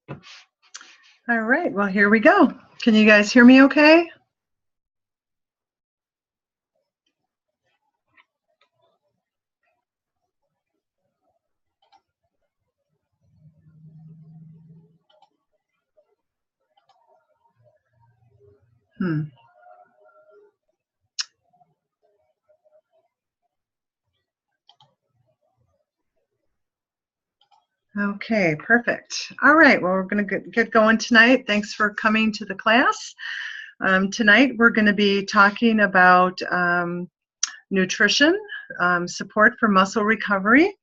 All right, well, here we go. Can you guys hear me okay? Okay, perfect. All right, well, we're going to get going tonight. Thanks for coming to the class. Tonight, we're going to be talking about nutrition, support for muscle recovery.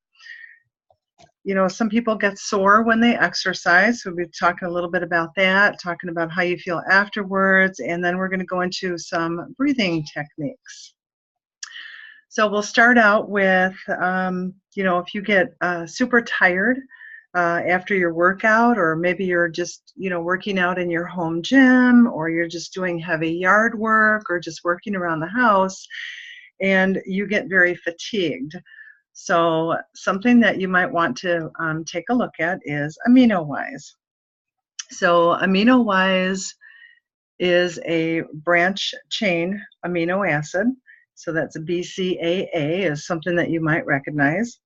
You know, some people get sore when they exercise, so we'll be talking a little bit about that, talking about how you feel afterwards, and then we're going to go into some breathing techniques. So we'll start out with, you know, if you get super tired after your workout, or maybe you're just, you know, working out in your home gym, or you're just doing heavy yard work, or just working around the house, and you get very fatigued. So something that you might want to take a look at is AminoWise. So AminoWise is a branch chain amino acid. So that's a BCAA, is something that you might recognize.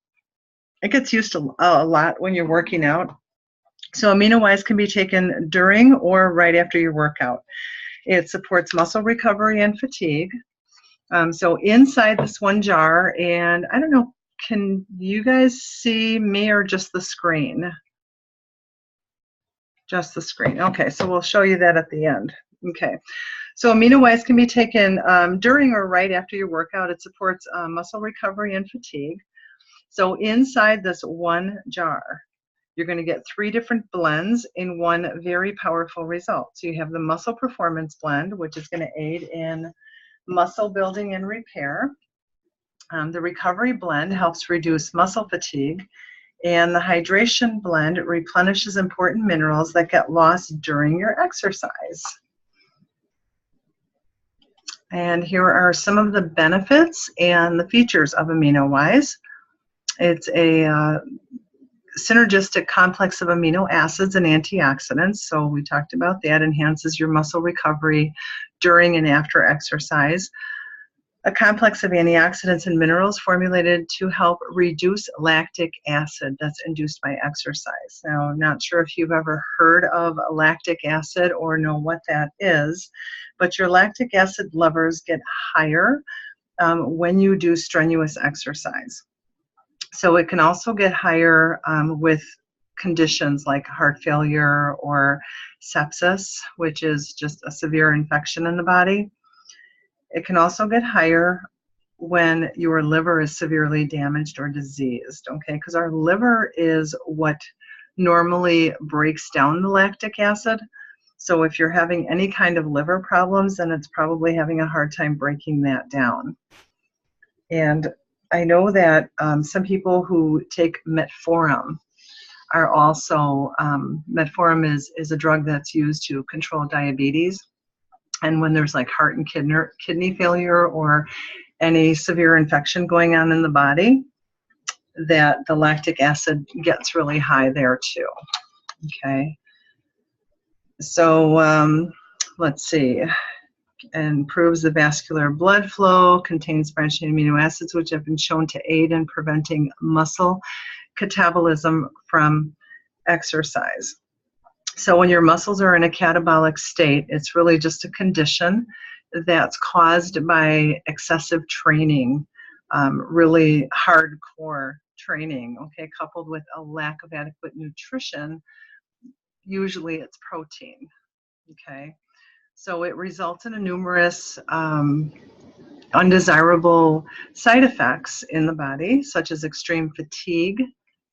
It gets used to a lot when you're working out. So AminoWise can be taken during or right after your workout. It supports muscle recovery and fatigue. So inside this one jar, and I don't know, can you guys see me or just the screen? Just the screen. Okay, so we'll show you that at the end. Okay, so AminoWise can be taken during or right after your workout. It supports muscle recovery and fatigue. So inside this one jar, you're going to get 3 different blends in one very powerful result. So you have the Muscle Performance Blend, which is going to aid in muscle building and repair. The Recovery Blend helps reduce muscle fatigue. And the Hydration Blend replenishes important minerals that get lost during your exercise. And here are some of the benefits and the features of AminoWise. It's a synergistic complex of amino acids and antioxidants. So we talked about that. Enhances your muscle recovery during and after exercise. A complex of antioxidants and minerals formulated to help reduce lactic acid that's induced by exercise. Now, I'm not sure if you've ever heard of lactic acid or know what that is, but your lactic acid levels get higher when you do strenuous exercise. So it can also get higher with conditions like heart failure or sepsis, which is just a severe infection in the body. It can also get higher when your liver is severely damaged or diseased, okay? Because our liver is what normally breaks down the lactic acid. So if you're having any kind of liver problems, then it's probably having a hard time breaking that down. And I know that some people who take metformin are also, metformin is a drug that's used to control diabetes. And when there's like heart and kidney failure or any severe infection going on in the body, that the lactic acid gets really high there too. Okay. So let's see. Improves the vascular blood flow, contains branched chain amino acids, which have been shown to aid in preventing muscle catabolism from exercise. So when your muscles are in a catabolic state, it's really just a condition that's caused by excessive training, really hardcore training, okay, coupled with a lack of adequate nutrition. Usually it's protein, okay? So it results in numerous undesirable side effects in the body, such as extreme fatigue,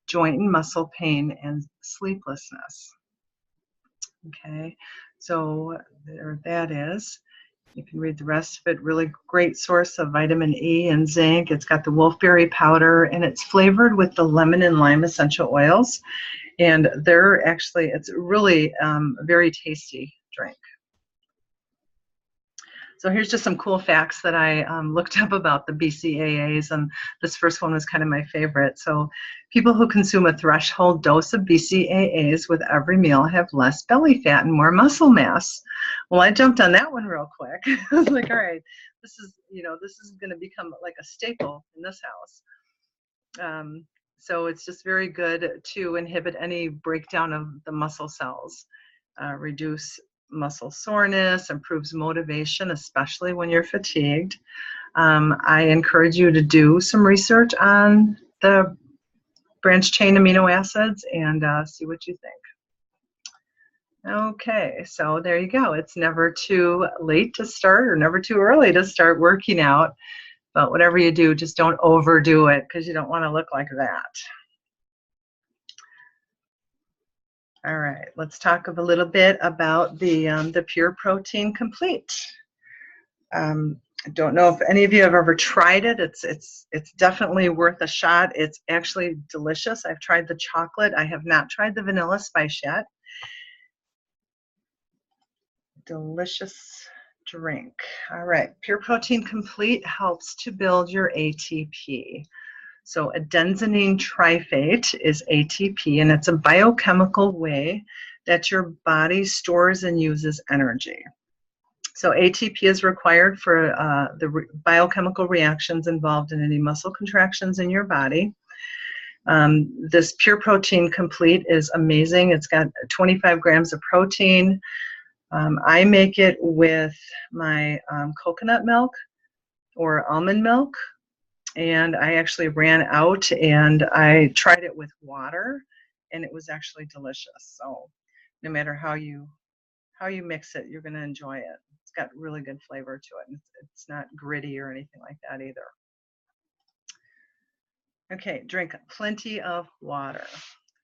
joint and muscle pain, and sleeplessness. Okay, so there that is. You can read the rest of it. Really great source of vitamin E and zinc. It's got the wolfberry powder, and it's flavored with the lemon and lime essential oils. And they're actually, it's really a very tasty drink. So here's just some cool facts that I looked up about the BCAAs, and this first one was kind of my favorite. So people who consume a threshold dose of BCAAs with every meal have less belly fat and more muscle mass. Well, I jumped on that one real quick. I was like, all right, this is going to become like a staple in this house. So it's just very good to inhibit any breakdown of the muscle cells, reduce muscle soreness, improves motivation, especially when you're fatigued. I encourage you to do some research on the branched chain amino acids and see what you think. Okay, so there you go. It's never too late to start or never too early to start working out. But whatever you do, just don't overdo it because you don't want to look like that. All right, let's talk a little bit about the Pure Protein Complete. I don't know if any of you have ever tried it. It's definitely worth a shot. It's actually delicious. I've tried the chocolate. I have not tried the vanilla spice yet. Delicious drink. All right, Pure Protein Complete helps to build your ATP. So adenosine triphate is ATP, and it's a biochemical way that your body stores and uses energy. So ATP is required for the biochemical reactions involved in any muscle contractions in your body. This Pure Protein Complete is amazing. It's got 25 grams of protein. I make it with my coconut milk or almond milk. And I actually ran out and I tried it with water, and it was actually delicious. So no matter how you mix it, you're going to enjoy it. It's got really good flavor to it. It's not gritty or anything like that either. Okay, drink plenty of water.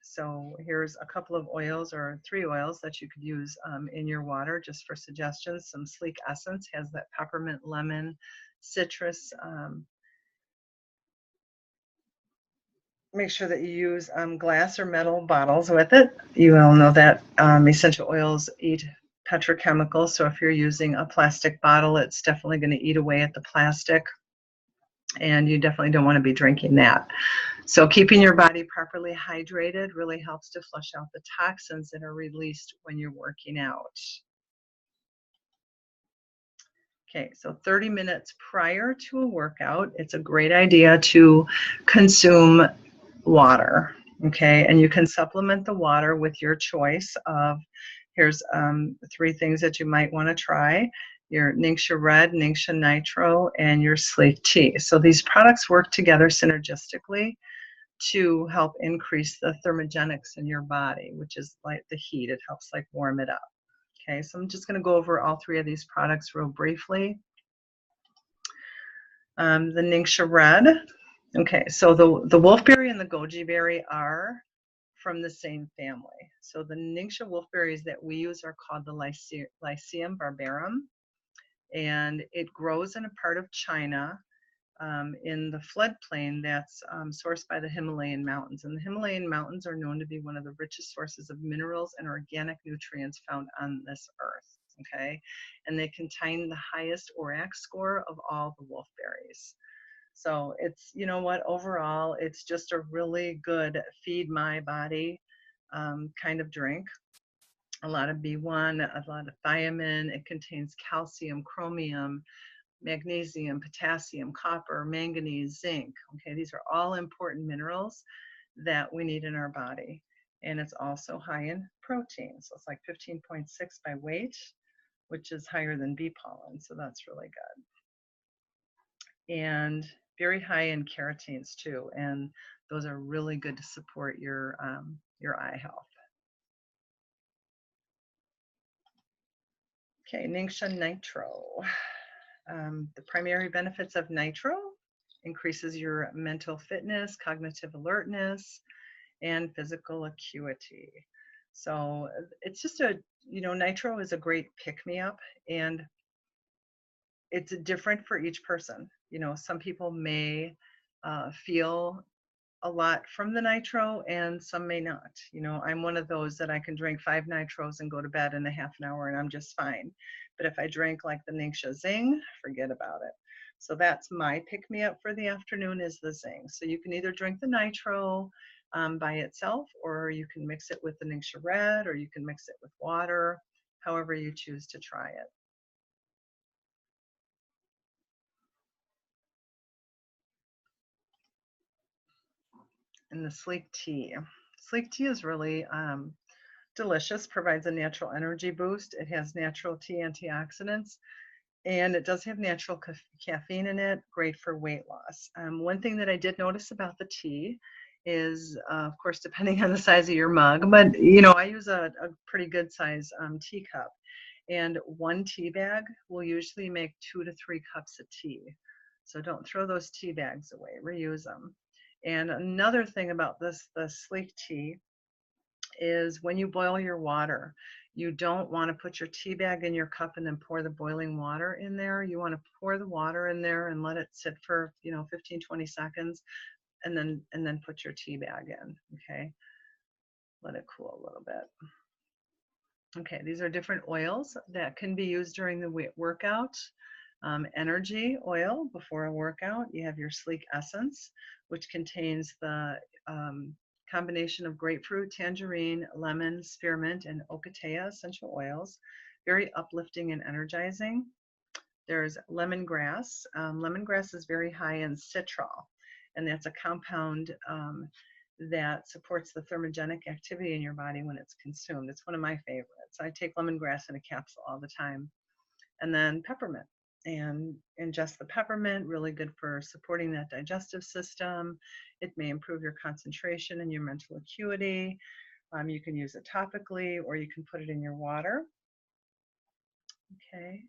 So here's a couple of oils, or 3 oils that you could use in your water just for suggestions. Some Sleek Essence has that peppermint, lemon, citrus. Make sure that you use glass or metal bottles with it. You all know that essential oils eat petrochemicals, so if you're using a plastic bottle, it's definitely going to eat away at the plastic, and you definitely don't want to be drinking that. So keeping your body properly hydrated really helps to flush out the toxins that are released when you're working out. Okay, so 30 minutes prior to a workout, it's a great idea to consume water. Okay, and you can supplement the water with your choice of, here's 3 things that you might want to try: your Ningxia Red, Ningxia Nitro, and your Sleek Tea. So these products work together synergistically to help increase the thermogenics in your body, which is like the heat. It helps like warm it up. Okay, so I'm just going to go over all 3 of these products real briefly. The Ningxia Red. Okay, so the wolfberry and the goji berry are from the same family. So the Ningxia wolfberries that we use are called the Lycium barbarum, and it grows in a part of China in the floodplain that's sourced by the Himalayan mountains. And the Himalayan mountains are known to be one of the richest sources of minerals and organic nutrients found on this earth. Okay, and they contain the highest ORAC score of all the wolfberries. So it's, you know what, overall, it's just a really good feed my body kind of drink. A lot of B1, a lot of thiamine. It contains calcium, chromium, magnesium, potassium, copper, manganese, zinc. Okay, these are all important minerals that we need in our body. And it's also high in protein. So it's like 15.6 by weight, which is higher than bee pollen. So that's really good. And very high in carotenes too. And those are really good to support your eye health. Okay, Ningxia Nitro. The primary benefits of nitro increases your mental fitness, cognitive alertness, and physical acuity. So it's just nitro is a great pick-me-up, and it's different for each person. Some people may feel a lot from the nitro and some may not. You know, I'm one of those that I can drink 5 nitros and go to bed in a half an hour and I'm just fine. But if I drink like the Ningxia Zing, forget about it. So that's my pick-me-up for the afternoon is the Zing. So you can either drink the nitro by itself, or you can mix it with the Ningxia Red, or you can mix it with water, however you choose to try it. And the Sleek Tea. Sleek Tea is really delicious, provides a natural energy boost. It has natural tea antioxidants, and it does have natural caffeine in it, great for weight loss. One thing that I did notice about the tea is, of course, depending on the size of your mug, but you know, I use a pretty good size teacup, and 1 tea bag will usually make 2 to 3 cups of tea. So don't throw those tea bags away, reuse them. And another thing about the Sleek Tea is when you boil your water, you don't want to put your tea bag in your cup and then pour the boiling water in there. You want to pour the water in there and let it sit for, you know, 15, 20 seconds, and then put your tea bag in, okay? Let it cool a little bit. Okay, these are different oils that can be used during the workout. Energy oil before a workout. You have your Sleek Essence, which contains the combination of grapefruit, tangerine, lemon, spearmint, and ocotea essential oils. Very uplifting and energizing. There's lemongrass. Lemongrass is very high in citral, and that's a compound that supports the thermogenic activity in your body when it's consumed. It's one of my favorites. I take lemongrass in a capsule all the time. And then peppermint. And ingest the peppermint, really good for supporting that digestive system. It may improve your concentration and your mental acuity. You can use it topically, or you can put it in your water. Okay.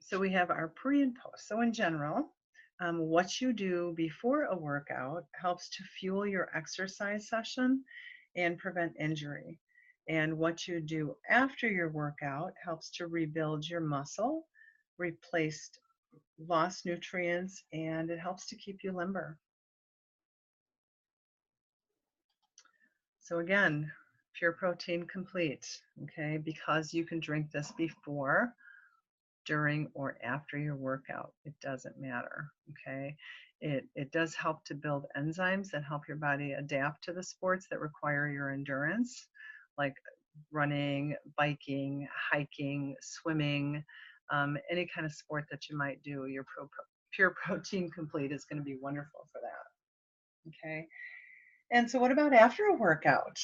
So we have our pre and post. So in general, what you do before a workout helps to fuel your exercise session and prevent injury. And what you do after your workout helps to rebuild your muscle, replace lost nutrients, and it helps to keep you limber. So again, Pure Protein Complete, okay, because you can drink this before, during, or after your workout. It doesn't matter, okay? It does help to build enzymes that help your body adapt to the sports that require your endurance, like running, biking, hiking, swimming, any kind of sport that you might do. Your Pure Protein Complete is going to be wonderful for that, okay? And so what about after a workout?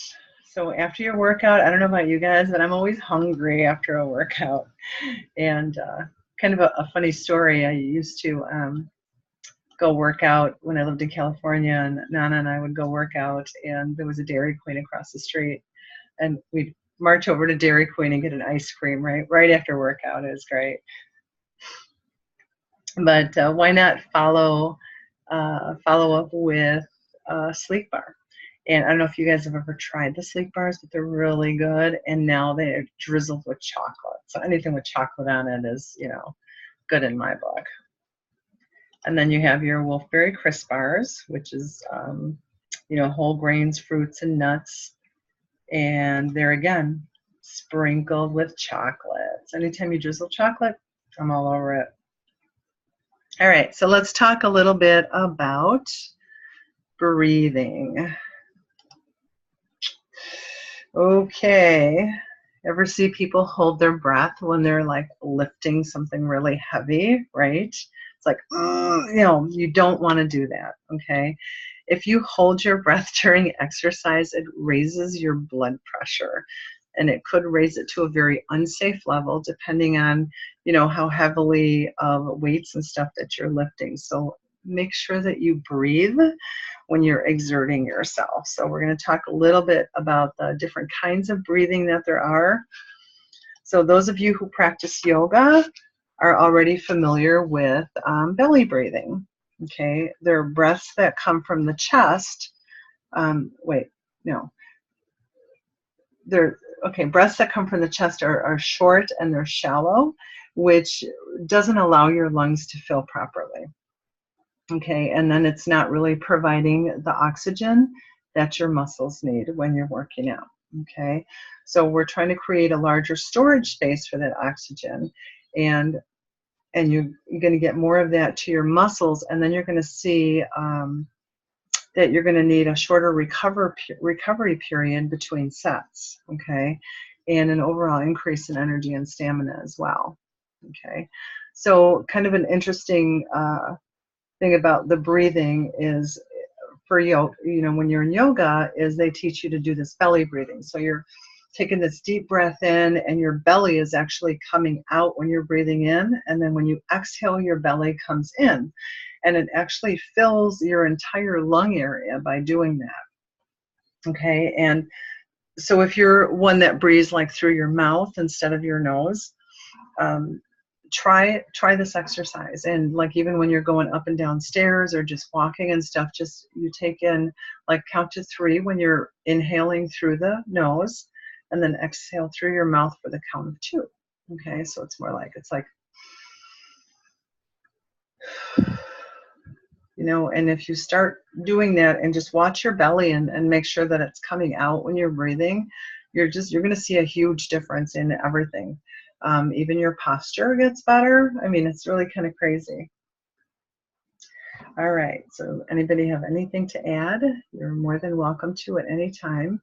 So after your workout, I don't know about you guys, but I'm always hungry after a workout. And kind of a funny story, I used to go work out when I lived in California, and Nana and I would go work out, and there was a Dairy Queen across the street, and we'd march over to Dairy Queen and get an ice cream right after workout. It was great. But why not follow up with Sleek Bar? And I don't know if you guys have ever tried the Sleek Bars, but they're really good. And now they're drizzled with chocolate. So anything with chocolate on it is, you know, good in my book. And then you have your Wolfberry Crisp Bars, which is, you know, whole grains, fruits, and nuts. And they're, again, sprinkled with chocolate. So anytime you drizzle chocolate, I'm all over it. All right, so let's talk a little bit about breathing. Okay, ever see people hold their breath when they're like lifting something really heavy, right? It's like, you know, you don't want to do that, okay? If you hold your breath during exercise, it raises your blood pressure, and it could raise it to a very unsafe level depending on, you know, how heavily of weights and stuff that you're lifting. So make sure that you breathe when you're exerting yourself. So we're going to talk a little bit about the different kinds of breathing that there are. So those of you who practice yoga are already familiar with belly breathing. Okay, there are breaths that come from the chest. Breaths that come from the chest are short and they're shallow. which doesn't allow your lungs to fill properly. Okay, and then it's not really providing the oxygen that your muscles need when you're working out. Okay, so we're trying to create a larger storage space for that oxygen, and you're going to get more of that to your muscles, and then you're going to see that you're going to need a shorter recovery period between sets, okay, and an overall increase in energy and stamina as well. Okay, so kind of an interesting thing about the breathing is for yoga, when you're in yoga, is they teach you to do this belly breathing. So you're taking this deep breath in, and your belly is actually coming out when you're breathing in, and then when you exhale, your belly comes in, and it actually fills your entire lung area by doing that. Okay, and so if you're one that breathes like through your mouth instead of your nose, try this exercise. And like even when you're going up and down stairs or just walking and stuff, just you take in, like, count to 3 when you're inhaling through the nose, and then exhale through your mouth for the count of 2. Okay, so it's more like, it's like, and if you start doing that and just watch your belly and make sure that it's coming out when you're breathing, you're going to see a huge difference in everything. Even your posture gets better. I mean, it's really kind of crazy. All right, so anybody have anything to add? You're more than welcome to at any time.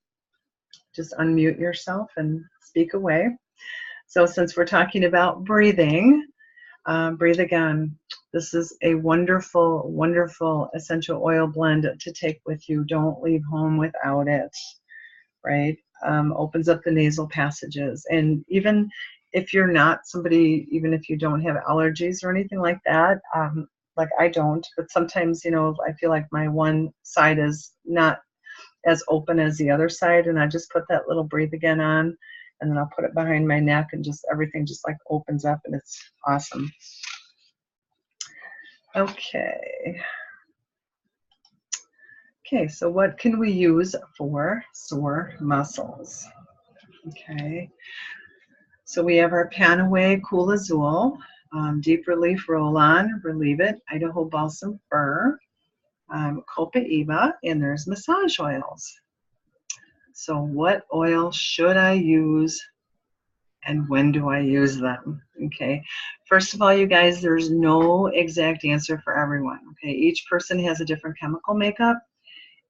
Just unmute yourself and speak away. So since we're talking about breathing, breathe again. This is a wonderful, wonderful essential oil blend to take with you. Don't leave home without it, right? Opens up the nasal passages. And even if you're not somebody, even if you don't have allergies or anything like that, like I don't, but sometimes, I feel like my one side is not as open as the other side, and I just put that little breathe again on, and then I'll put it behind my neck, and just everything just like opens up, and it's awesome. Okay, so what can we use for sore muscles? Okay, so we have our Panaway Cool Azul, Deep Relief Roll-On, Relieve It, Idaho Balsam Fir, Copaiba, and there's massage oils. So what oil should I use, and when do I use them? Okay, first of all, you guys, there's no exact answer for everyone. Okay, each person has a different chemical makeup,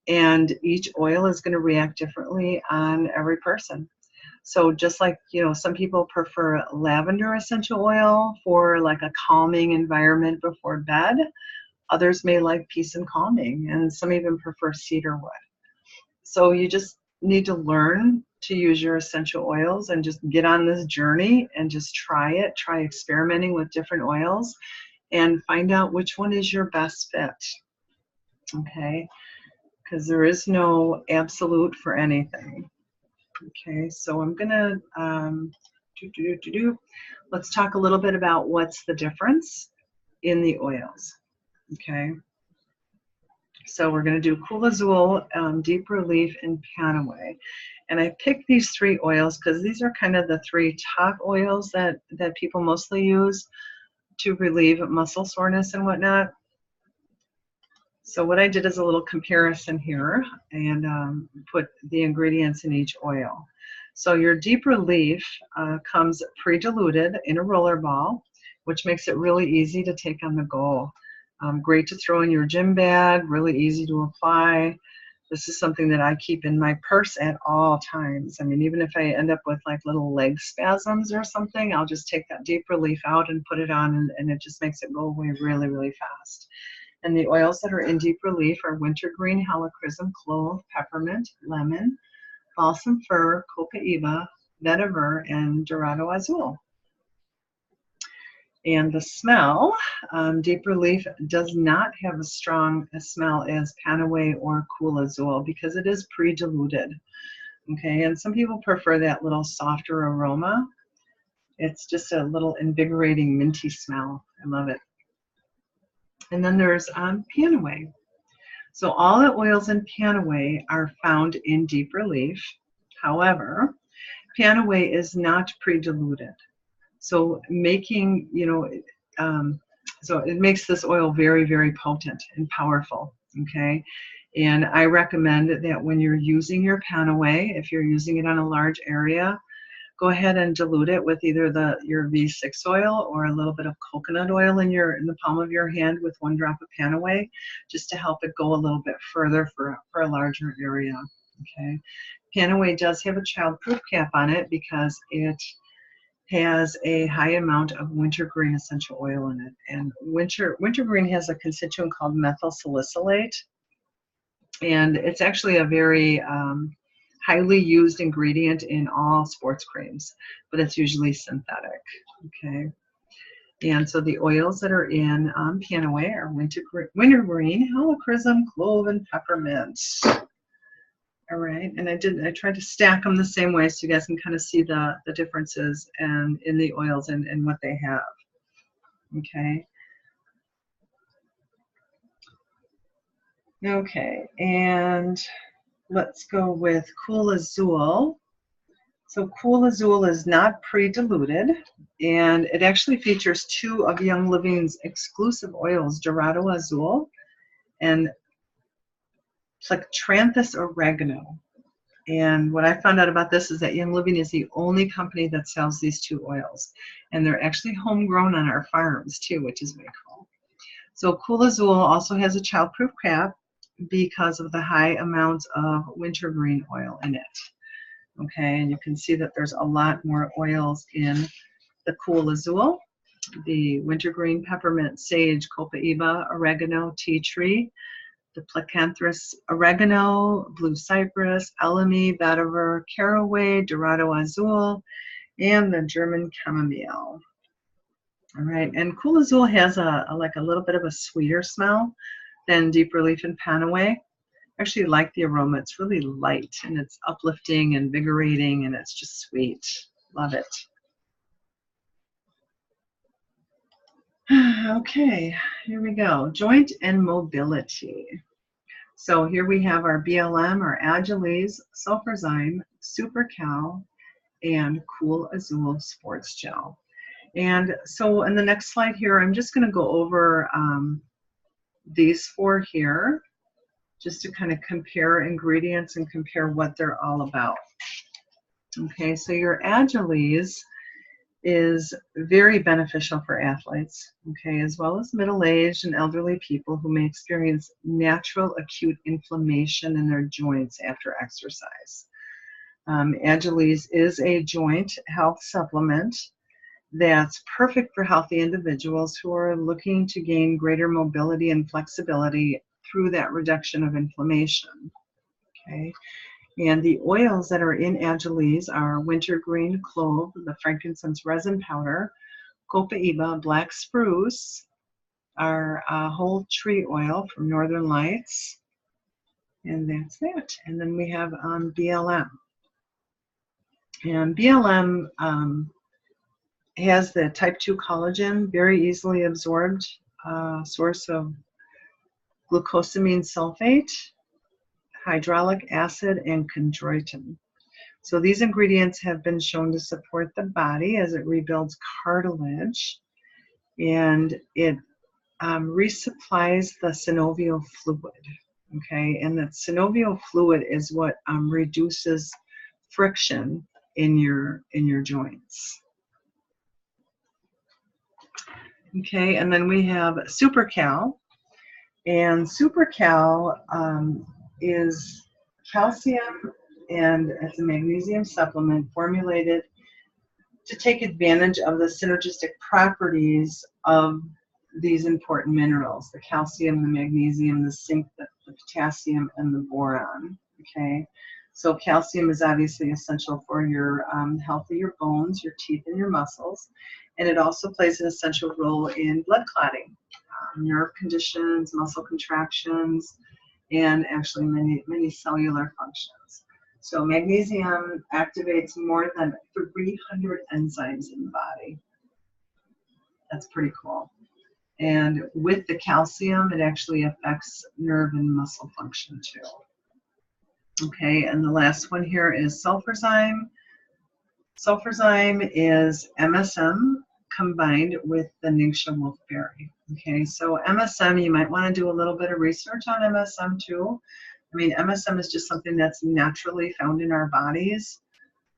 and each oil is going to react differently on every person. So just like, some people prefer lavender essential oil for like a calming environment before bed, others may like peace and calming, and some even prefer cedar wood. So you just need to learn to use your essential oils and just get on this journey and just try experimenting with different oils and find out which one is your best fit. Okay, because there is no absolute for anything. Okay, so I'm gonna let's talk a little bit about what's the difference in the oils. Okay, so we're going to do Cool Azul, Deep Relief, and Panaway. And I picked these 3 oils because these are kind of the 3 top oils that people mostly use to relieve muscle soreness and whatnot. So what I did is a little comparison here, and put the ingredients in each oil. So your Deep Relief comes pre-diluted in a roller ball, which makes it really easy to take on the go. Great to throw in your gym bag, really easy to apply. This is something that I keep in my purse at all times. I mean, even if I end up with like little leg spasms or something, I'll just take that Deep Relief out and put it on, and it just makes it go away really, really fast. And the oils that are in Deep Relief are wintergreen, helichrysum, clove, peppermint, lemon, balsam fir, copaiba, vetiver, and dorado azul. And the smell, Deep Relief does not have as strong a smell as Panaway or Cool Azul because it is pre-diluted. Okay, and some people prefer that little softer aroma. It's just a little invigorating minty smell. I love it. And then there's Panaway. So all the oils in Panaway are found in Deep Relief. However, Panaway is not pre-diluted. So making, so it makes this oil very, very potent and powerful, okay? And I recommend that when you're using your Panaway, if you're using it on a large area, go ahead and dilute it with either your V6 oil or a little bit of coconut oil in the palm of your hand with 1 drop of Panaway, just to help it go a little bit further for a larger area, okay? Panaway does have a childproof cap on it because it has a high amount of wintergreen essential oil in it. And wintergreen has a constituent called methyl salicylate, and it's actually a very highly used ingredient in all sports creams, but it's usually synthetic, okay? And so the oils that are in Panaway are wintergreen, helichrysum, clove, and peppermint. All right, and I tried to stack them the same way so you guys can kind of see the differences in the oils and what they have, okay? Okay, and let's go with Cool Azul. So Cool Azul is not pre-diluted, and it actually features 2 of Young Living's exclusive oils, Dorado Azul and Plectranthus oregano. And what I found out about this is that Young Living is the only company that sells these 2 oils, and they're actually homegrown on our farms too, which is very cool. So Cool Azul also has a childproof cap because of the high amounts of wintergreen oil in it. Okay, and you can see that there's a lot more oils in the Cool Azul. The wintergreen, peppermint, sage, copaiba, oregano, tea tree, the Plectranthus oregano, blue cypress, elemi, vetiver, caraway, Dorado Azul, and the German chamomile. All right, and Cool Azul has like a little bit of a sweeter smell than Deep Relief and Panaway. I actually like the aroma. It's really light and it's uplifting and invigorating, and it's just sweet. Love it. Okay, here we go. Joint and mobility. So here we have our BLM, our Agilis, Sulfurzyme, Super Cal, and Cool Azul Sports Gel. And so in the next slide here, I'm just going to go over these 4 here, just to kind of compare ingredients and compare what they're all about. Okay, so your Agilis is very beneficial for athletes, okay, as well as middle-aged and elderly people who may experience natural acute inflammation in their joints after exercise. Agilis is a joint health supplement that's perfect for healthy individuals who are looking to gain greater mobility and flexibility through that reduction of inflammation, okay? And the oils that are in Agilis are wintergreen, clove, the frankincense resin powder, copaiba, black spruce, our whole tree oil from Northern Lights, and that's that. And then we have BLM. And BLM has the type 2 collagen, very easily absorbed source of glucosamine sulfate, hydraulic acid, and chondroitin. So these ingredients have been shown to support the body as it rebuilds cartilage, and it resupplies the synovial fluid, okay? And that synovial fluid is what reduces friction in your joints. Okay, and then we have Super Cal, and Super Cal is calcium, and it's a magnesium supplement formulated to take advantage of the synergistic properties of these important minerals, the calcium, the magnesium, the zinc, the potassium, and the boron, okay? So calcium is obviously essential for your health of your bones, your teeth, and your muscles, and it also plays an essential role in blood clotting, nerve conditions, muscle contractions, and actually many cellular functions. So magnesium activates more than 300 enzymes in the body. That's pretty cool. And with the calcium, it actually affects nerve and muscle function too. Okay, and the last one here is Sulfurzyme. Sulfurzyme is MSM combined with the Ningxia wolfberry. Okay, so MSM, you might want to do a little bit of research on MSM too. I mean, MSM is just something that's naturally found in our bodies.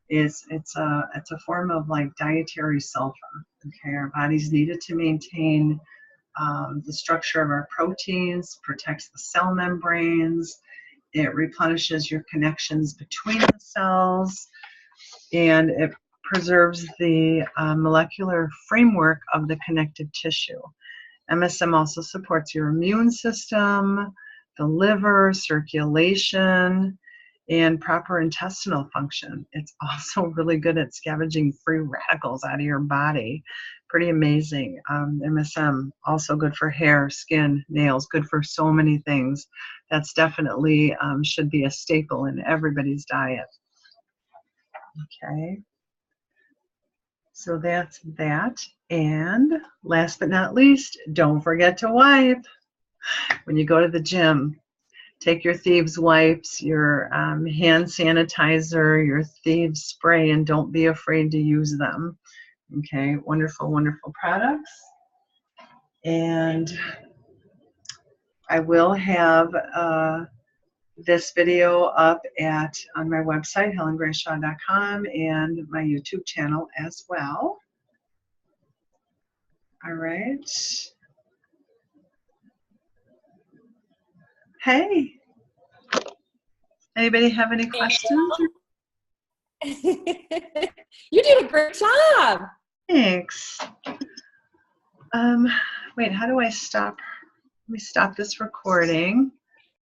It's a form of like dietary sulfur. Okay, our bodies need it to maintain the structure of our proteins, protects the cell membranes, it replenishes your connections between the cells, and it preserves the molecular framework of the connective tissue. MSM also supports your immune system, the liver, circulation, and proper intestinal function. It's also really good at scavenging free radicals out of your body. Pretty amazing. MSM, also good for hair, skin, nails, good for so many things. That's definitely should be a staple in everybody's diet. Okay. So that's that. And last but not least, don't forget to wipe when you go to the gym. Take your Thieves wipes, your hand sanitizer, your Thieves spray, and don't be afraid to use them. Okay, wonderful, wonderful products. And I will have this video up on my website, HelenGrayshaw.com, and my YouTube channel as well. All right. Hey, anybody have any questions? You did a great job. Thanks. Wait, how do I stop? Let me stop this recording.